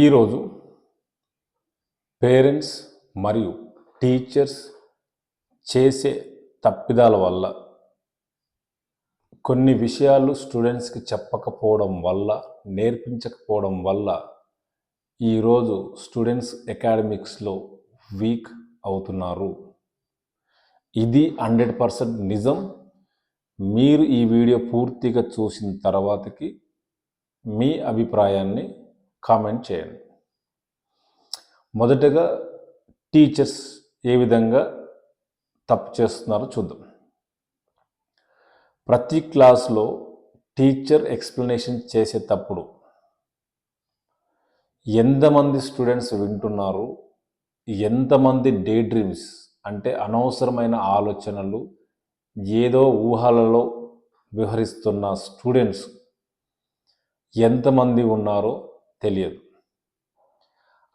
ఈరోజు పేరెంట్స్ మరియు టీచర్స్ చేసే తప్పిదాల వల్ల కొన్ని విషయాలు స్టూడెంట్స్కి చెప్పకపోవడం వల్ల నేర్పించకపోవడం వల్ల ఈరోజు స్టూడెంట్స్ అకాడమిక్స్లో వీక్ అవుతున్నారు. ఇది 100% నిజం. మీరు ఈ వీడియో పూర్తిగా చూసిన తర్వాతకి మీ అభిప్రాయాన్ని కామెంట్ చేయండి. మొదటగా టీచర్స్ ఏ విధంగా తప్పు చేస్తున్నారో చూద్దాం. ప్రతి క్లాస్లో టీచర్ ఎక్స్ప్లెనేషన్ చేసేటప్పుడు ఎంతమంది స్టూడెంట్స్ వింటున్నారు, ఎంతమంది డే డ్రీమ్స్ అంటే అనవసరమైన ఆలోచనలు ఏదో ఊహలలో విహరిస్తున్న స్టూడెంట్స్ ఎంతమంది ఉన్నారో తెలియదు.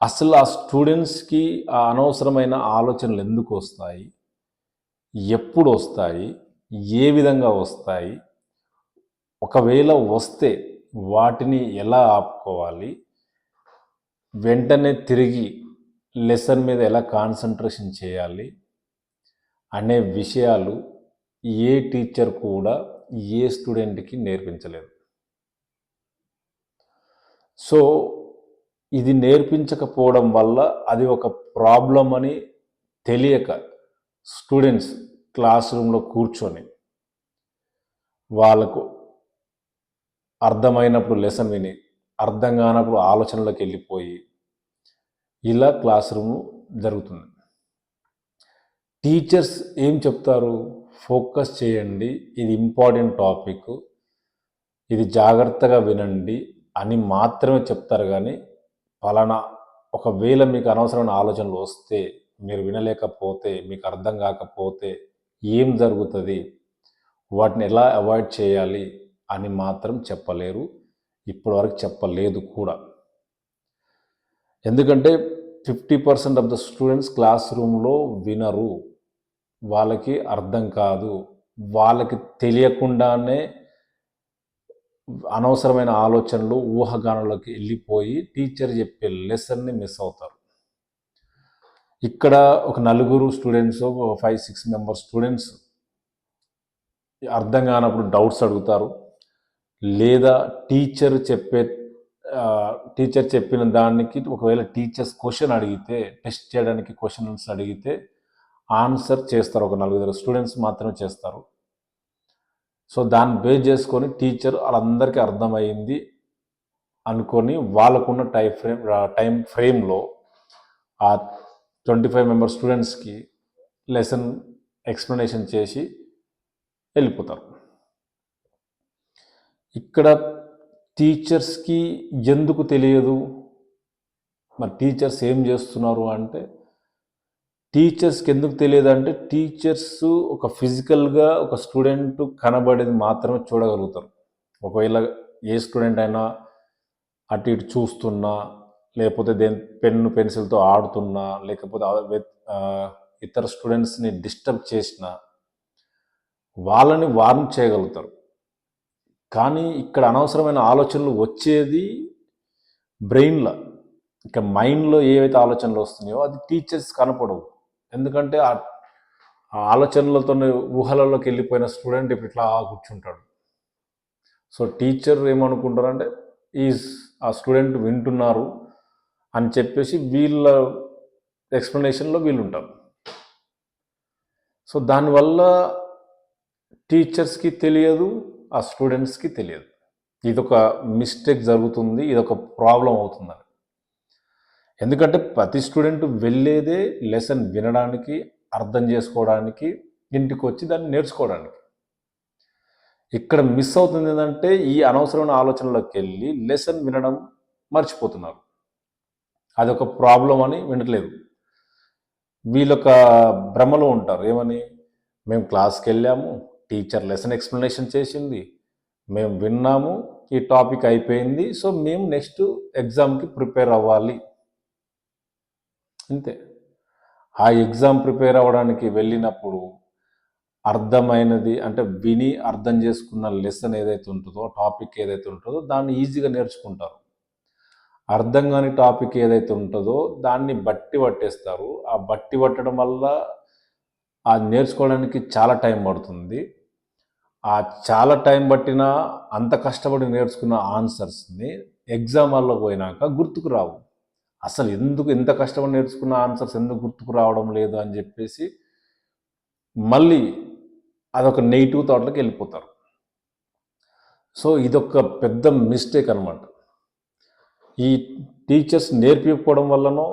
అసలు ఆ స్టూడెంట్స్కి ఆ అనవసరమైన ఆలోచనలు ఎందుకు వస్తాయి, ఎప్పుడు వస్తాయి, ఏ విధంగా వస్తాయి, ఒకవేళ వస్తే వాటిని ఎలా ఆపుకోవాలి, వెంటనే తిరిగి లెసన్ మీద ఎలా కాన్సన్ట్రేషన్ చేయాలి అనే విషయాలు ఏ టీచర్ కూడా ఏ స్టూడెంట్కి నేర్పించలేదు. సో ఇది నేర్పించకపోవడం వల్ల అది ఒక ప్రాబ్లం అని తెలియక స్టూడెంట్స్ క్లాస్ రూమ్లో కూర్చొని వాళ్ళకు అర్థమైనప్పుడు లెసన్ విని అర్థం కానప్పుడు ఆలోచనలోకి వెళ్ళిపోయి ఇలా క్లాస్ రూమ్ జరుగుతుంది. టీచర్స్ ఏం చెప్తారు, ఫోకస్ చేయండి, ఇది ఇంపార్టెంట్ టాపిక్, ఇది జాగ్రత్తగా వినండి అని మాత్రమే చెప్తారు. కానీ ఫలానా ఒకవేళ మీకు అనవసరమైన ఆలోచనలు వస్తే, మీరు వినలేకపోతే, మీకు అర్థం కాకపోతే ఏం జరుగుతుంది, వాటిని ఎలా అవాయిడ్ చేయాలి అని మాత్రం చెప్పలేరు. ఇప్పటివరకు చెప్పలేదు కూడా. ఎందుకంటే 50% ఆఫ్ ద స్టూడెంట్స్ క్లాస్ రూమ్లో వినరు, వాళ్ళకి అర్థం కాదు, వాళ్ళకి తెలియకుండానే అనవసరమైన ఆలోచనలు ఊహాగానంలోకి వెళ్ళిపోయి టీచర్ చెప్పే లెసన్ని మిస్ అవుతారు. ఇక్కడ ఒక నలుగురు స్టూడెంట్స్, 5-6 మెంబర్స్ స్టూడెంట్స్ అర్థం కానప్పుడు డౌట్స్ అడుగుతారు, లేదా టీచర్ చెప్పిన దానికి ఒకవేళ టీచర్స్ క్వశ్చన్ అడిగితే, టెస్ట్ చేయడానికి క్వశ్చన్స్ అడిగితే ఆన్సర్ చేస్తారు. ఒక 4 స్టూడెంట్స్ మాత్రమే చేస్తారు. సో దాన్ని బేస్ చేసుకొని టీచర్ వాళ్ళందరికీ అర్థమైంది అనుకొని వాళ్ళకున్న టైం ఫ్రేమ్లో ఆ 25 మెంబర్ స్టూడెంట్స్కి లెసన్ ఎక్స్ప్లెనేషన్ చేసి వెళ్ళిపోతారు. ఇక్కడ టీచర్స్కి ఎందుకు తెలియదు, మరి టీచర్స్ ఏం చేస్తున్నారు అంటే, టీచర్స్కి ఎందుకు తెలియదు అంటే, టీచర్స్ ఒక ఫిజికల్గా ఒక స్టూడెంట్ కనబడేది మాత్రమే చూడగలుగుతారు. ఒకవేళ ఏ స్టూడెంట్ అయినా అటు ఇటు చూస్తున్నా, లేకపోతే పెన్ను పెన్సిల్తో ఆడుతున్నా, లేకపోతే ఇతర స్టూడెంట్స్ని డిస్టర్బ్ చేసినా వాళ్ళని వార్న్ చేయగలుగుతారు. కానీ ఇక్కడ అనవసరమైన ఆలోచనలు వచ్చేది బ్రెయిన్లో, ఇక మైండ్లో ఏవైతే ఆలోచనలు వస్తున్నాయో అది టీచర్స్ కనపడవు. ఎందుకంటే ఆ ఆలోచనలతో ఊహలలోకి వెళ్ళిపోయిన స్టూడెంట్ ఇప్పుడు ఇట్లా కూర్చుంటాడు. సో టీచర్ ఏమనుకుంటారంటే ఆ స్టూడెంట్ వింటున్నారు అని చెప్పేసి వీళ్ళ ఎక్స్ప్లెనేషన్లో వీళ్ళు ఉంటారు. సో దానివల్ల టీచర్స్కి తెలియదు, ఆ స్టూడెంట్స్కి తెలియదు. ఇదొక మిస్టేక్ జరుగుతుంది, ఇదొక ప్రాబ్లం అవుతుందని. ఎందుకంటే ప్రతి స్టూడెంట్ వెళ్ళేదే లెసన్ వినడానికి, అర్థం చేసుకోవడానికి, ఇంటికి వచ్చి దాన్ని నేర్చుకోవడానికి. ఇక్కడ మిస్ అవుతుంది ఏంటంటే, ఈ అనవసరమైన ఆలోచనలోకి వెళ్ళి లెసన్ వినడం మర్చిపోతున్నారు. అదొక ప్రాబ్లం అని వినట్లేదు. వీళ్ళొక భ్రమలో ఉంటారు. ఏమని, మేము క్లాస్కి వెళ్ళాము, టీచర్ లెసన్ ఎక్స్ప్లెనేషన్ చేసింది, మేము విన్నాము, ఈ టాపిక్ అయిపోయింది, సో మేము నెక్స్ట్ ఎగ్జామ్కి ప్రిపేర్ అవ్వాలి, అంతే. ఆ ఎగ్జామ్ ప్రిపేర్ అవ్వడానికి వెళ్ళినప్పుడు అర్థమైనది అంటే విని అర్థం చేసుకున్న లెసన్ ఏదైతే ఉంటుందో, టాపిక్ ఏదైతే ఉంటుందో దాన్ని ఈజీగా నేర్చుకుంటారు. అర్థం కాని టాపిక్ ఏదైతే ఉంటుందో దాన్ని బట్టి పట్టేస్తారు. ఆ బట్టి పట్టడం వల్ల అది నేర్చుకోవడానికి చాలా టైం పడుతుంది. ఆ చాలా టైం పట్టిన అంత కష్టపడి నేర్చుకున్న ఆన్సర్స్ని ఎగ్జామ్ హాల్లో పోయినాక గుర్తుకు రావు. అసలు ఎందుకు ఎంత కష్టపడి నేర్చుకున్న ఆన్సర్స్ ఎందుకు గుర్తుకు రావడం లేదు అని చెప్పేసి మళ్ళీ అదొక నెగిటివ్ థాట్లోకి వెళ్ళిపోతారు. సో ఇదొక పెద్ద మిస్టేక్ అనమాట. ఈ టీచర్స్ నేర్పించకపోవడం వల్లనో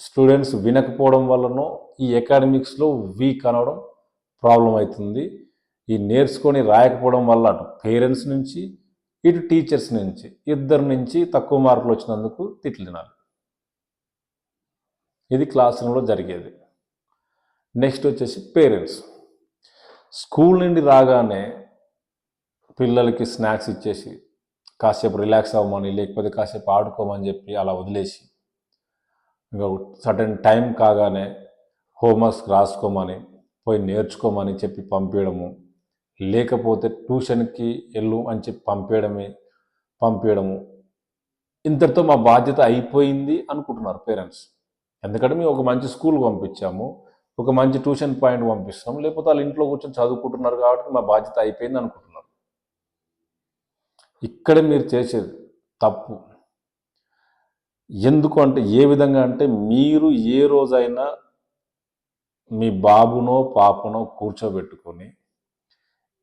స్టూడెంట్స్ వినకపోవడం వల్లనో ఈ అకాడమిక్స్లో వీక్ అనడం ప్రాబ్లం అవుతుంది. ఈ నేర్చుకొని రాయకపోవడం వల్ల అటు పేరెంట్స్ నుంచి ఇటు టీచర్స్ నుంచి ఇద్దరి నుంచి తక్కువ మార్కులు వచ్చినందుకు తిట్లు తినాలి. ఇది క్లాస్ రూమ్లో జరిగేది. నెక్స్ట్ వచ్చేసి పేరెంట్స్ స్కూల్ నుండి రాగానే పిల్లలకి స్నాక్స్ ఇచ్చేసి కాసేపు రిలాక్స్ అవ్వమని లేకపోతే కాసేపు ఆడుకోమని చెప్పి అలా వదిలేసి ఇంకా సర్టెన్ టైం కాగానే హోంవర్క్స్ రాసుకోమని పోయి నేర్చుకోమని చెప్పి పంపించడము, లేకపోతే ట్యూషన్కి వెళ్ళు అని చెప్పి పంపించడము ఇంతటితో మా బాధ్యత అయిపోయింది అనుకుంటున్నారు పేరెంట్స్. ఎందుకంటే మేము ఒక మంచి స్కూల్ పంపించాము, ఒక మంచి ట్యూషన్ పాయింట్ పంపిస్తాము, లేకపోతే వాళ్ళు ఇంట్లో కూర్చొని చదువుకుంటున్నారు కాబట్టి మా బాధ్యత అయిపోయింది అనుకుంటున్నారు. ఇక్కడ మీరు చేసేది తప్పు. ఎందుకు అంటే ఏ విధంగా అంటే మీరు ఏ రోజైనా మీ బాబునో పాపనో కూర్చోబెట్టుకొని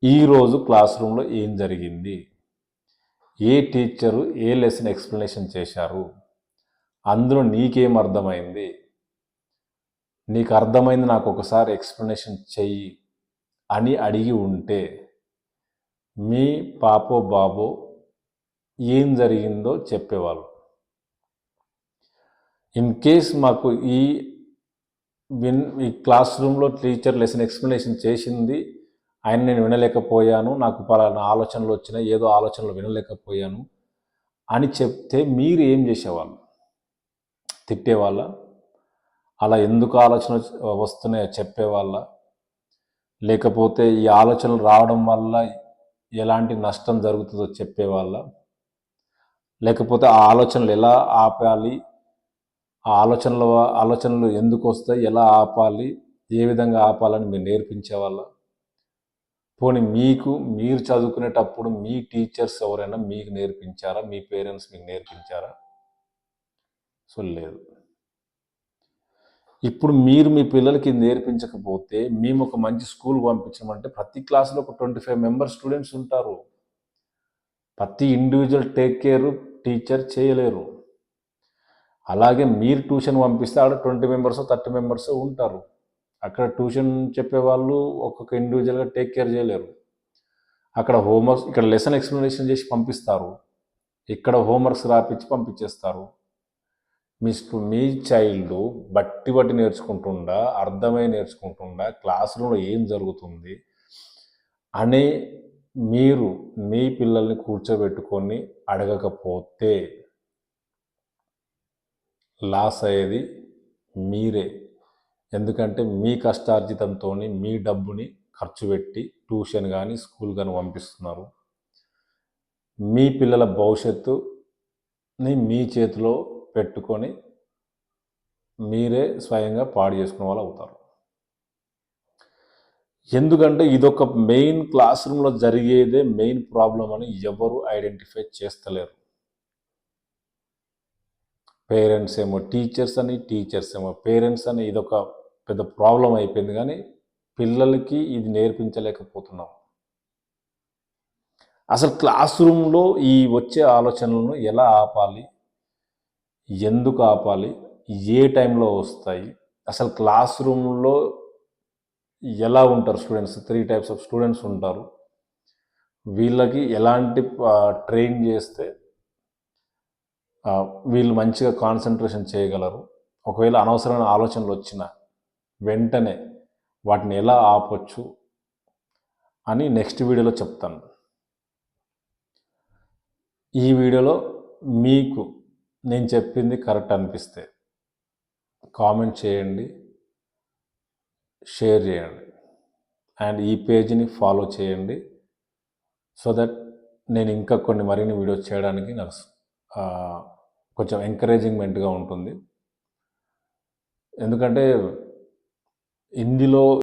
ఈరోజు క్లాస్ రూమ్లో ఏం జరిగింది, ఏ టీచరు ఏ లెసన్ ఎక్స్ప్లెనేషన్ చేశారు, అందులో నీకేం అర్థమైంది, నీకు అర్థమైంది నాకు ఒకసారి ఎక్స్ప్లెనేషన్ చెయ్యి అని అడిగి ఉంటే మీ పాపో బాబో ఏం జరిగిందో చెప్పేవాళ్ళు. ఇన్ కేస్ మాకు ఈ క్లాస్ రూమ్లో టీచర్ లెసన్ ఎక్స్ప్లెనేషన్ చేసింది ఆయన నేను వినలేకపోయాను, నాకు పలానా ఆలోచనలు వచ్చినాయి, ఏదో ఆలోచనలు వినలేకపోయాను అని చెప్తే మీరు ఏం చేసేవాళ్ళు? తిట్టేవాళ్ళ? అలా ఎందుకు ఆలోచన వస్తున్నాయో చెప్పేవాళ్ళ? లేకపోతే ఈ ఆలోచనలు రావడం వల్ల ఎలాంటి నష్టం జరుగుతుందో చెప్పేవాళ్ళ? లేకపోతే ఆ ఆలోచనలు ఎలా ఆపాలి, ఆ ఆలోచనలు ఎందుకు వస్తాయి, ఎలా ఆపాలి, ఏ విధంగా ఆపాలని మీరు నేర్పించేవాళ్ళ? పోనీ మీరు చదువుకునేటప్పుడు మీ టీచర్స్ ఎవరైనా మీకు నేర్పించారా, మీ పేరెంట్స్ మీకు నేర్పించారా? సో లేదు. ఇప్పుడు మీరు మీ పిల్లలకి నేర్పించకపోతే మేము ఒక మంచి స్కూల్ పంపించమంటే ప్రతి క్లాస్లో ఒక 25 మెంబర్స్ స్టూడెంట్స్ ఉంటారు. ప్రతి ఇండివిజువల్ టేక్ కేర్ టీచర్ చేయలేరు. అలాగే మీరు ట్యూషన్ పంపిస్తే ఆడ 20 మెంబర్స్ 30 మెంబర్స్ ఉంటారు. అక్కడ ట్యూషన్ చెప్పేవాళ్ళు ఒక్కొక్క ఇండివిజువల్గా టేక్ కేర్ చేయలేరు. అక్కడ హోంవర్క్స్ ఇక్కడ లెసన్ ఎక్స్ప్లెనేషన్ చేసి పంపిస్తారు, ఇక్కడ హోంవర్క్స్ రాపించి పంపించేస్తారు. మీ చైల్డ్ బట్టి నేర్చుకుంటుండా, అర్థమై నేర్చుకుంటుండా, క్లాస్ రూమ్లో ఏం జరుగుతుంది అనే మీరు మీ పిల్లల్ని కూర్చోబెట్టుకొని అడగకపోతే లాస్ అయ్యేది మీరే. ఎందుకంటే మీ కష్టార్జితంతో మీ డబ్బుని ఖర్చు పెట్టి ట్యూషన్ కానీ స్కూల్ కానీ పంపిస్తున్నారు. మీ పిల్లల భవిష్యత్తుని మీ చేతిలో పెట్టుకొని మీరే స్వయంగా పాడు చేసుకునే వాళ్ళు అవుతారు. ఎందుకంటే ఇదొక మెయిన్ క్లాస్ రూమ్లో జరిగేదే మెయిన్ ప్రాబ్లం అని ఎవరు ఐడెంటిఫై చేస్తలేరు. పేరెంట్స్ ఏమో టీచర్స్ అని, టీచర్స్ ఏమో పేరెంట్స్ అని ఇదొక పెద్ద ప్రాబ్లం అయిపోయింది. కానీ పిల్లలకి ఇది నేర్పించలేకపోతున్నాం. అసలు క్లాస్ రూమ్లో ఈ వచ్చే ఆలోచనలను ఎలా ఆపాలి, ఎందుకు ఆపాలి, ఏ టైంలో వస్తాయి, అసలు క్లాస్ రూమ్లో ఎలా ఉంటారు స్టూడెంట్స్, 3 టైప్స్ ఆఫ్ స్టూడెంట్స్ ఉంటారు. వీళ్ళకి ఎలాంటి ట్రైన్ చేస్తే వీళ్ళు మంచిగా కాన్సన్ట్రేషన్ చేయగలరు, ఒకవేళ అనవసరమైన ఆలోచనలు వచ్చినా వెంటనే వాటిని ఎలా ఆపొచ్చు అని నెక్స్ట్ వీడియోలో చెప్తాను. ఈ వీడియోలో మీకు నేను చెప్పింది కరెక్ట్ అనిపిస్తే కామెంట్ చేయండి, షేర్ చేయండి, అండ్ ఈ పేజీని ఫాలో చేయండి. సో దట్ నేను ఇంకా మరిన్ని వీడియోస్ చేయడానికి నాకు కొంచెం ఎంకరేజింగ్మెంట్గా ఉంటుంది. ఎందుకంటే హిందీలో